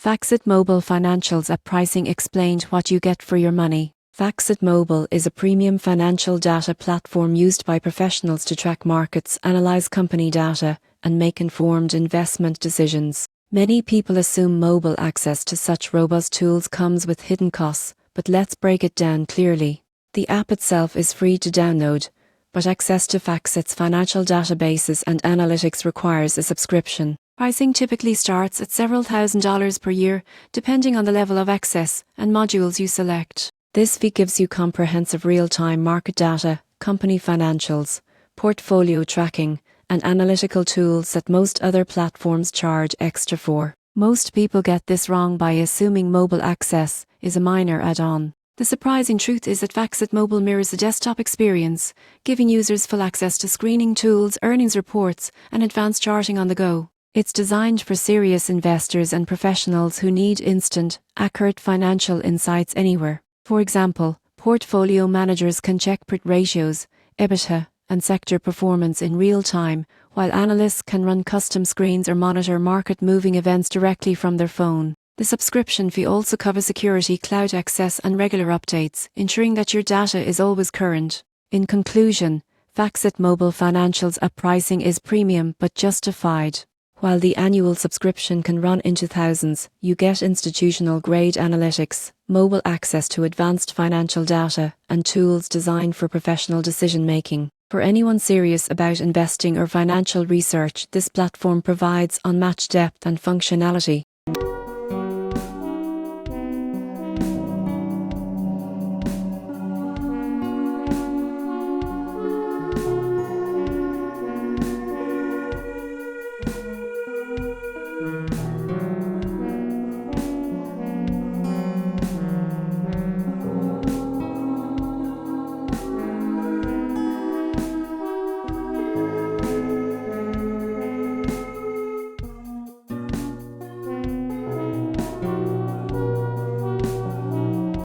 FactSet Mobile Financials app pricing explained what you get for your money. FactSet Mobile is a premium financial data platform used by professionals to track markets, analyze company data, and make informed investment decisions. Many people assume mobile access to such robust tools comes with hidden costs, but let's break it down clearly. The app itself is free to download, but access to FactSet's financial databases and analytics requires a subscription. Pricing typically starts at several $1,000s per year, depending on the level of access and modules you select. This fee gives you comprehensive real-time market data, company financials, portfolio tracking, and analytical tools that most other platforms charge extra for. Most people get this wrong by assuming mobile access is a minor add-on. The surprising truth is that FactSet Mobile mirrors the desktop experience, giving users full access to screening tools, earnings reports, and advanced charting on the go. It's designed for serious investors and professionals who need instant, accurate financial insights anywhere. For example, portfolio managers can check PRIT ratios, EBITDA, and sector performance in real time, while analysts can run custom screens or monitor market-moving events directly from their phone. The subscription fee also covers security, cloud access, and regular updates, ensuring that your data is always current. In conclusion, FactSet Mobile Financials app pricing is premium but justified. While the annual subscription can run into thousands, you get institutional-grade analytics, mobile access to advanced financial data, and tools designed for professional decision-making. For anyone serious about investing or financial research, this platform provides unmatched depth and functionality.